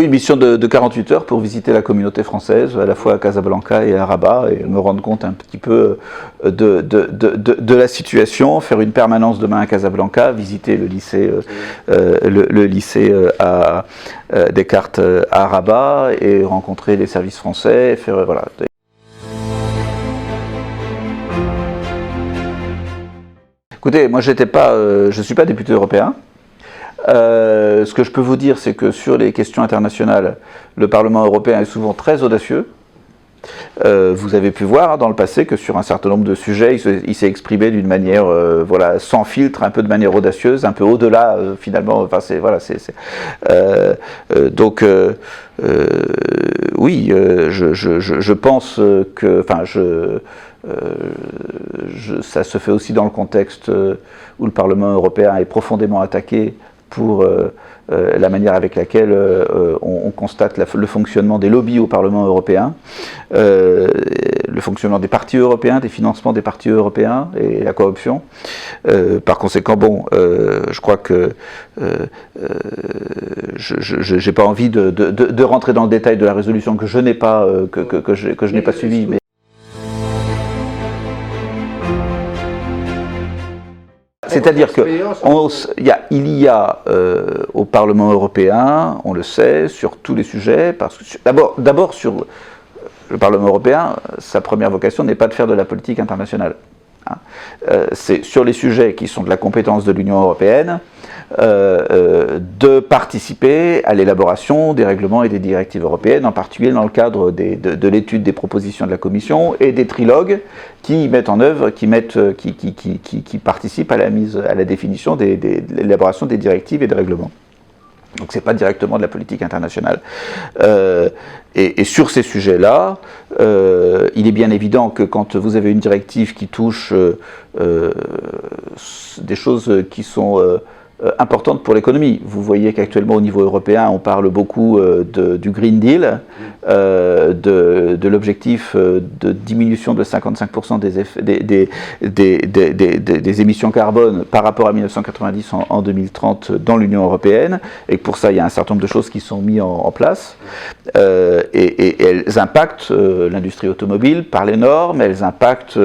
Oui, une mission de 48 heures pour visiter la communauté française, à la fois à Casablanca et à Rabat, et me rendre compte un petit peu de la situation, faire une permanence demain à Casablanca, visiter le lycée à Descartes à Rabat, et rencontrer les services français, faire voilà. Écoutez, moi je ne suis pas député européen. Ce que je peux vous dire, c'est que sur les questions internationales, le Parlement européen est souvent très audacieux. Vous avez pu voir dans le passé que sur un certain nombre de sujets, il s'est exprimé d'une manière voilà, sans filtre, un peu de manière audacieuse, un peu au-delà finalement. Enfin, donc oui, je pense que, enfin, ça se fait aussi dans le contexte où le Parlement européen est profondément attaqué pour la manière avec laquelle on constate le fonctionnement des lobbies au Parlement européen, le fonctionnement des partis européens, des financements des partis européens et la corruption. Par conséquent, bon, je crois que je n'ai pas envie de rentrer dans le détail de la résolution que je n'ai pas, que je n'ai pas suivie. Mais c'est-à-dire qu'il y a au Parlement européen, on le sait, sur tous les sujets, parce que d'abord sur le Parlement européen, sa première vocation n'est pas de faire de la politique internationale. C'est sur les sujets qui sont de la compétence de l'Union européenne, de participer à l'élaboration des règlements et des directives européennes, en particulier dans le cadre de l'étude des propositions de la Commission et des trilogues qui mettent en œuvre, qui participent à la définition de l'élaboration des directives et des règlements. Donc c'est pas directement de la politique internationale. Et sur ces sujets-là, il est bien évident que quand vous avez une directive qui touche des choses qui sont importante pour l'économie. Vous voyez qu'actuellement au niveau européen, on parle beaucoup du Green Deal, de l'objectif de diminution de 55% des émissions carbone par rapport à 1990 en 2030 dans l'Union européenne, et pour ça il y a un certain nombre de choses qui sont mises en place, et elles impactent l'industrie automobile par les normes, elles impactent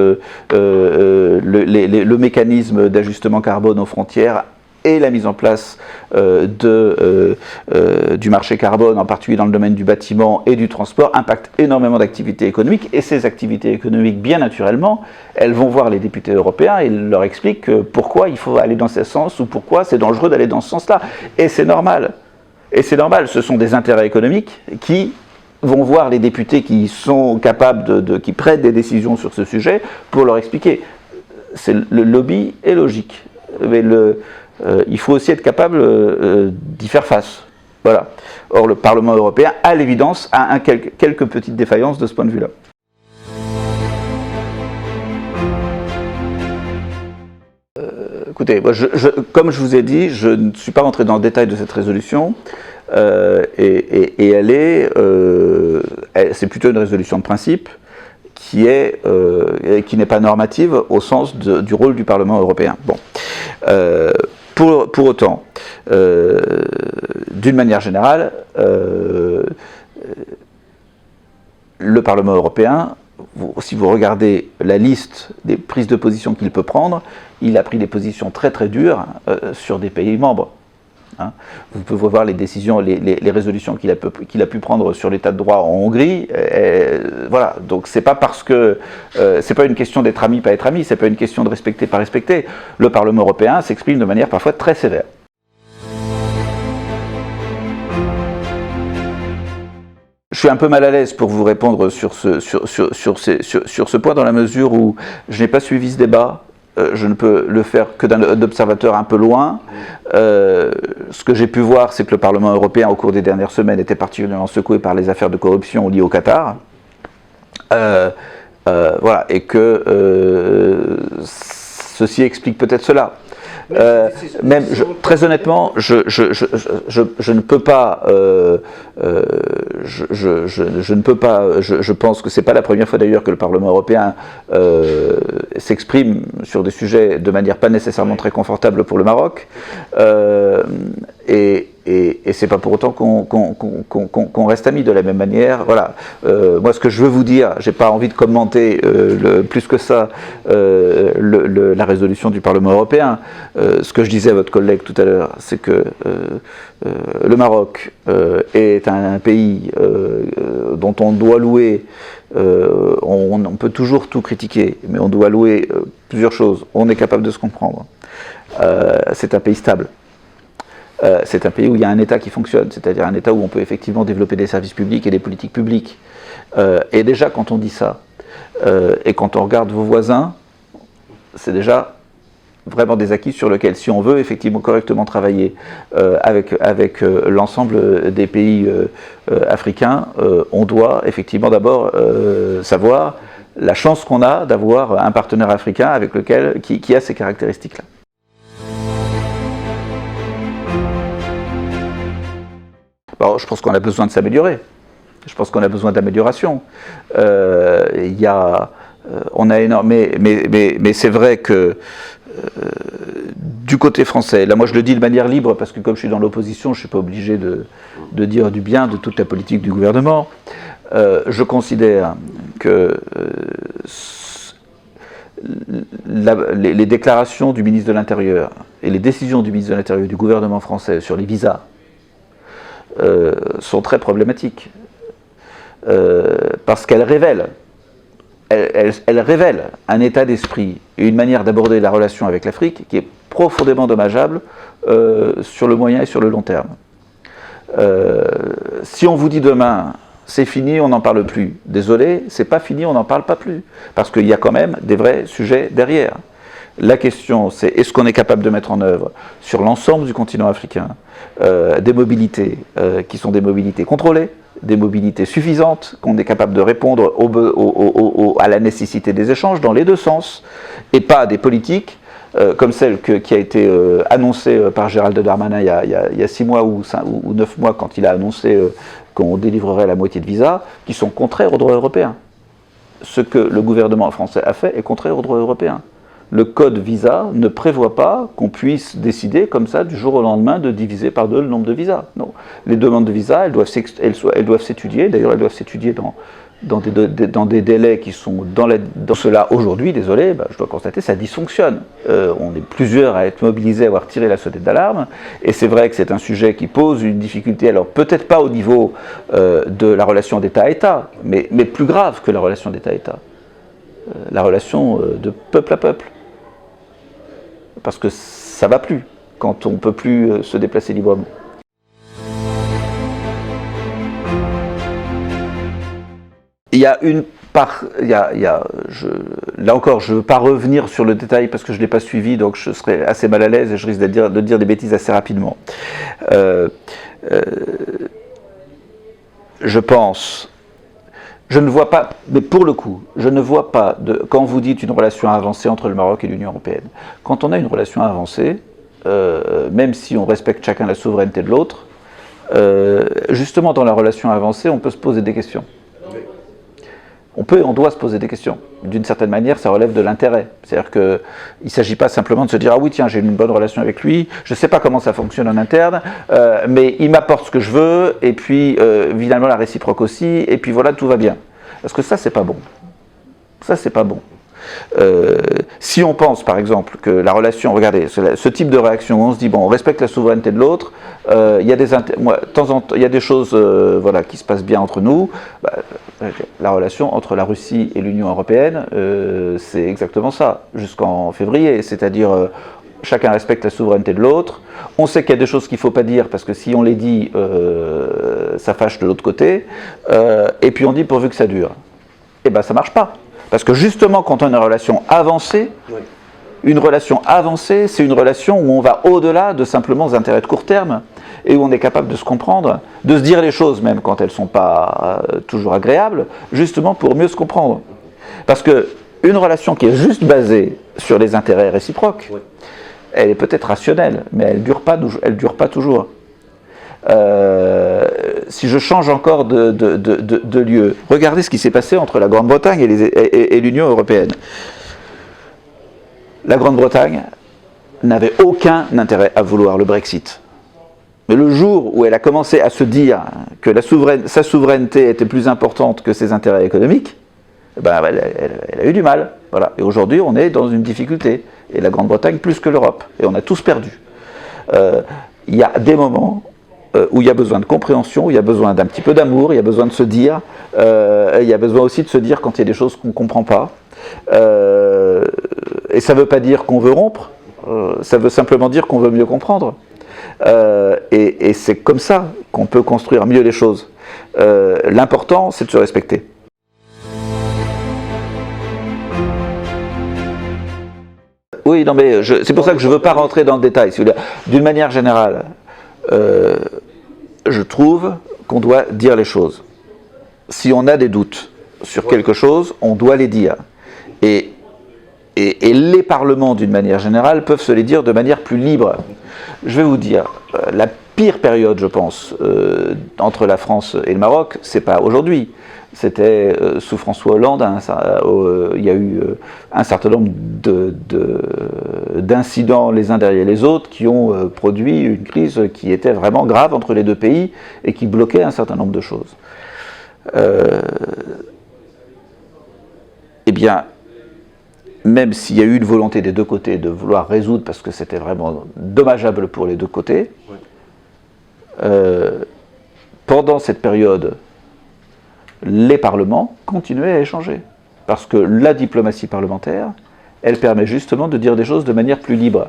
le mécanisme d'ajustement carbone aux frontières et la mise en place du marché carbone, en particulier dans le domaine du bâtiment et du transport, impacte énormément d'activités économiques, et ces activités économiques, bien naturellement, elles vont voir les députés européens et leur expliquent pourquoi il faut aller dans ce sens, ou pourquoi c'est dangereux d'aller dans ce sens-là. Et c'est normal. Et c'est normal, ce sont des intérêts économiques qui vont voir les députés qui sont capables qui prennent des décisions sur ce sujet pour leur expliquer. Le lobby est logique, mais il faut aussi être capable d'y faire face. Voilà. Or, le Parlement européen, à l'évidence, a quelques petites défaillances de ce point de vue-là. Écoutez, moi, comme je vous ai dit, je ne suis pas rentré dans le détail de cette résolution, et c'est plutôt une résolution de principe qui n'est pas normative au sens du rôle du Parlement européen. Bon. Pour autant, d'une manière générale, le Parlement européen, si vous regardez la liste des prises de position qu'il peut prendre, il a pris des positions très très dures sur des pays membres. Hein. Vous pouvez voir les décisions, les résolutions qu'il a pu prendre sur l'état de droit en Hongrie. Voilà, donc c'est pas parce que c'est pas une question d'être ami, pas être ami, c'est pas une question de respecter, pas respecter. Le Parlement européen s'exprime de manière parfois très sévère. Je suis un peu mal à l'aise pour vous répondre sur ce point, dans la mesure où je n'ai pas suivi ce débat. Je ne peux le faire que d'un observateur un peu loin. Ce que j'ai pu voir, c'est que le Parlement européen, au cours des dernières semaines, était particulièrement secoué par les affaires de corruption liées au Qatar. Voilà, et que ceci explique peut-être cela. Même très honnêtement, je ne peux pas. Je ne peux pas. Je pense que c'est pas la première fois d'ailleurs que le Parlement européen s'exprime sur des sujets de manière pas nécessairement très confortable pour le Maroc. Et et c'est pas pour autant qu'on reste amis de la même manière. Voilà. Moi, ce que je veux vous dire, j'ai pas envie de commenter plus que ça la résolution du Parlement européen. Ce que je disais à votre collègue tout à l'heure, c'est que le Maroc est un pays dont on doit louer, on peut toujours tout critiquer, mais on doit louer plusieurs choses. On est capable de se comprendre. C'est un pays stable. C'est un pays où il y a un État qui fonctionne, c'est-à-dire un État où on peut effectivement développer des services publics et des politiques publiques. Et déjà, quand on dit ça, et quand on regarde vos voisins, c'est déjà vraiment des acquis sur lesquels, si on veut effectivement correctement travailler avec l'ensemble des pays africains, on doit effectivement d'abord savoir la chance qu'on a d'avoir un partenaire africain avec lequel, qui a ces caractéristiques-là. Bon, je pense qu'on a besoin de s'améliorer. Je pense qu'on a besoin d'amélioration. On a énorme, mais c'est vrai que du côté français, là moi je le dis de manière libre parce que comme je suis dans l'opposition, je ne suis pas obligé de dire du bien de toute la politique du gouvernement. Je considère que les déclarations du ministre de l'Intérieur et les décisions du ministre de l'Intérieur du gouvernement français sur les visas sont très problématiques parce qu'elles révèlent un état d'esprit et une manière d'aborder la relation avec l'Afrique qui est profondément dommageable sur le moyen et sur le long terme. Si on vous dit demain c'est fini, on n'en parle plus, désolé, c'est pas fini, on n'en parle pas plus, parce qu'il y a quand même des vrais sujets derrière. La question, c'est est-ce qu'on est capable de mettre en œuvre sur l'ensemble du continent africain des mobilités qui sont des mobilités contrôlées, des mobilités suffisantes, qu'on est capable de répondre à la nécessité des échanges dans les deux sens, et pas des politiques comme celle qui a été annoncée par Gérald Darmanin il y a 6 mois ou 9 mois quand il a annoncé qu'on délivrerait la moitié de visas, qui sont contraires au droit européen. Ce que le gouvernement français a fait est contraire au droit européen. Le code visa ne prévoit pas qu'on puisse décider comme ça du jour au lendemain de diviser par 2 le nombre de visas. Non. Les demandes de visa, elles doivent s'étudier, d'ailleurs elles doivent s'étudier dans des délais qui sont dans cela aujourd'hui, désolé, je dois constater, ça dysfonctionne. On est plusieurs à être mobilisés, à avoir tiré la sonnette d'alarme, et c'est vrai que c'est un sujet qui pose une difficulté, alors peut-être pas au niveau de la relation d'État à État, mais plus grave que la relation d'État à État, la relation de peuple à peuple. Parce que ça ne va plus, quand on ne peut plus se déplacer librement. Il y a une part, là encore, je ne veux pas revenir sur le détail parce que je ne l'ai pas suivi, donc je serais assez mal à l'aise et je risque de dire des bêtises assez rapidement. Je pense, je ne vois pas, mais pour le coup, je ne vois pas, quand vous dites une relation avancée entre le Maroc et l'Union européenne, quand on a une relation avancée, même si on respecte chacun la souveraineté de l'autre, justement dans la relation avancée, on peut se poser des questions. On doit se poser des questions. D'une certaine manière, ça relève de l'intérêt. C'est-à-dire qu'il ne s'agit pas simplement de se dire « Ah oui, tiens, j'ai une bonne relation avec lui, je ne sais pas comment ça fonctionne en interne, mais il m'apporte ce que je veux, et puis finalement la réciproque aussi, et puis voilà, tout va bien. » Parce que ça, c'est pas bon. Ça, c'est pas bon. Si on pense, par exemple, que la relation, regardez, ce type de réaction, on se dit, bon, on respecte la souveraineté de l'autre, il y a de temps en temps, il y a des choses voilà, qui se passent bien entre nous. La relation entre la Russie et l'Union européenne, c'est exactement ça, jusqu'en février, c'est-à-dire chacun respecte la souveraineté de l'autre. On sait qu'il y a des choses qu'il ne faut pas dire, parce que si on les dit, ça fâche de l'autre côté, et puis on dit pourvu que ça dure. Eh bien, ça ne marche pas. Parce que justement, quand on a une relation avancée, une relation avancée, c'est une relation où on va au-delà de simplement des intérêts de court terme, et où on est capable de se comprendre, de se dire les choses même quand elles ne sont pas toujours agréables, justement pour mieux se comprendre. Parce qu'une relation qui est juste basée sur les intérêts réciproques, elle est peut-être rationnelle, mais elle ne dure pas toujours. Si je change encore de lieu, regardez ce qui s'est passé entre la Grande-Bretagne et l'Union européenne. La Grande-Bretagne n'avait aucun intérêt à vouloir le Brexit. Mais le jour où elle a commencé à se dire que sa souveraineté était plus importante que ses intérêts économiques, ben, elle a eu du mal. Voilà. Et aujourd'hui, on est dans une difficulté. Et la Grande-Bretagne plus que l'Europe. Et on a tous perdu. Il y a des moments où il y a besoin de compréhension, où il y a besoin d'un petit peu d'amour, il y a besoin de se dire, il y a besoin aussi de se dire quand il y a des choses qu'on ne comprend pas. Et ça ne veut pas dire qu'on veut rompre, ça veut simplement dire qu'on veut mieux comprendre. Et c'est comme ça qu'on peut construire mieux les choses. L'important, c'est de se respecter. Oui, non, mais c'est pour ça que je ne veux pas rentrer dans le détail. D'une manière générale, je trouve qu'on doit dire les choses. Si on a des doutes sur quelque chose, on doit les dire. Et les parlements, d'une manière générale, peuvent se les dire de manière plus libre. Je vais vous dire, la pire période, je pense, entre la France et le Maroc, c'est pas aujourd'hui. C'était sous François Hollande, il y a eu un certain nombre d'incidents les uns derrière les autres qui ont produit une crise qui était vraiment grave entre les deux pays et qui bloquait un certain nombre de choses. Eh bien, même s'il y a eu une volonté des deux côtés de vouloir résoudre, parce que c'était vraiment dommageable pour les deux côtés, pendant cette période, les parlements continuaient à échanger. Parce que la diplomatie parlementaire, elle permet justement de dire des choses de manière plus libre.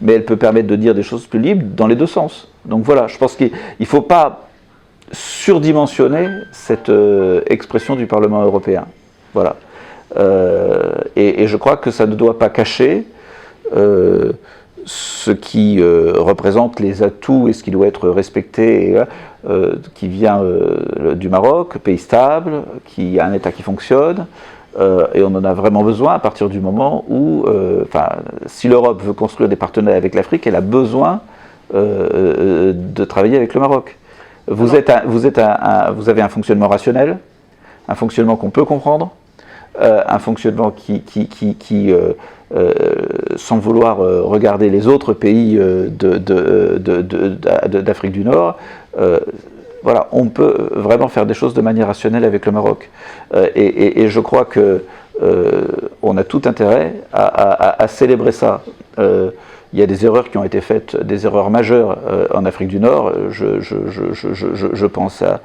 Mais elle peut permettre de dire des choses plus libres dans les deux sens. Donc voilà, je pense qu'il ne faut pas surdimensionner cette expression du Parlement européen. Voilà. Et je crois que ça ne doit pas cacher ce qui représente les atouts et ce qui doit être respecté, qui vient du Maroc, pays stable, qui a un État qui fonctionne, et on en a vraiment besoin à partir du moment où, si l'Europe veut construire des partenariats avec l'Afrique, elle a besoin de travailler avec le Maroc. Vous avez un fonctionnement rationnel, un fonctionnement qu'on peut comprendre, un fonctionnement qui sans vouloir regarder les autres pays d'Afrique du Nord, voilà, on peut vraiment faire des choses de manière rationnelle avec le Maroc. Et je crois que on a tout intérêt à célébrer ça. Il y a des erreurs qui ont été faites, des erreurs majeures en Afrique du Nord. Je pense à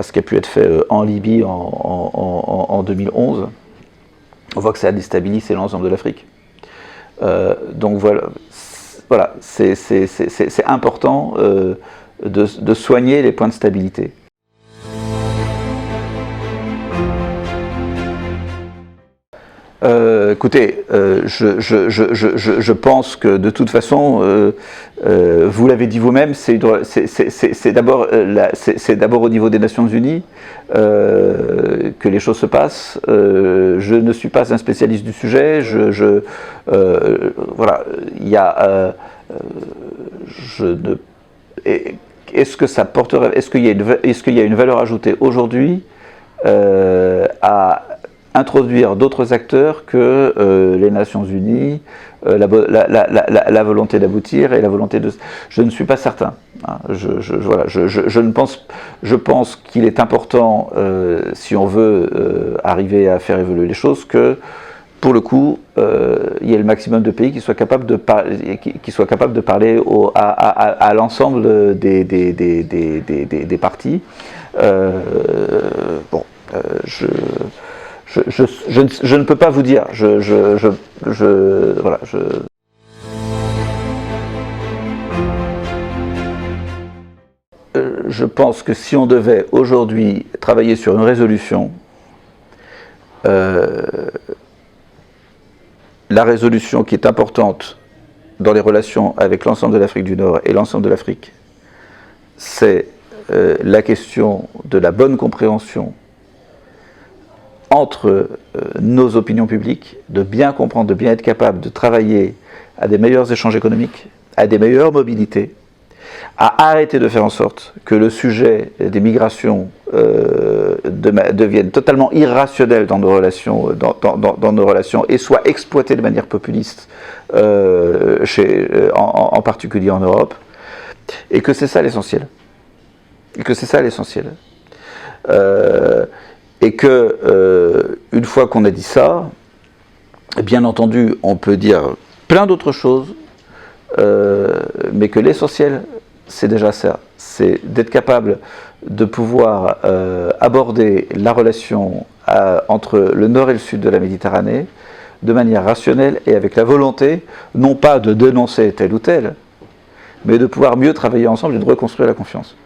ce qui a pu être fait en Libye en 2011. On voit que ça a déstabilisé l'ensemble de l'Afrique. Donc voilà, c'est important de soigner les points de stabilité. Écoutez, je pense que de toute façon, vous l'avez dit vous-même, c'est d'abord au niveau des Nations Unies que les choses se passent. Je ne suis pas un spécialiste du sujet. Voilà, il y a. Est-ce que ça porterait, est-ce qu'il y a une valeur ajoutée aujourd'hui à introduire d'autres acteurs que les Nations Unies, la volonté d'aboutir et la volonté de... Je ne suis pas certain. Hein. Je pense qu'il est important, si on veut arriver à faire évoluer les choses, que pour le coup, il y ait le maximum de pays qui soient capables de parler à l'ensemble des parties. Je ne peux pas vous dire. Voilà, je pense que si on devait aujourd'hui travailler sur une résolution, la résolution qui est importante dans les relations avec l'ensemble de l'Afrique du Nord et l'ensemble de l'Afrique, c'est la question de la bonne compréhension entre nos opinions publiques, de bien comprendre, de bien être capable de travailler à des meilleurs échanges économiques, à des meilleures mobilités, à arrêter de faire en sorte que le sujet des migrations devienne totalement irrationnel dans nos relations, dans nos relations et soit exploité de manière populiste, en particulier en Europe. Et que c'est ça l'essentiel. Et que, une fois qu'on a dit ça, bien entendu, on peut dire plein d'autres choses, mais que l'essentiel, c'est déjà ça. C'est d'être capable de pouvoir aborder la relation entre le nord et le sud de la Méditerranée de manière rationnelle et avec la volonté, non pas de dénoncer tel ou tel, mais de pouvoir mieux travailler ensemble et de reconstruire la confiance.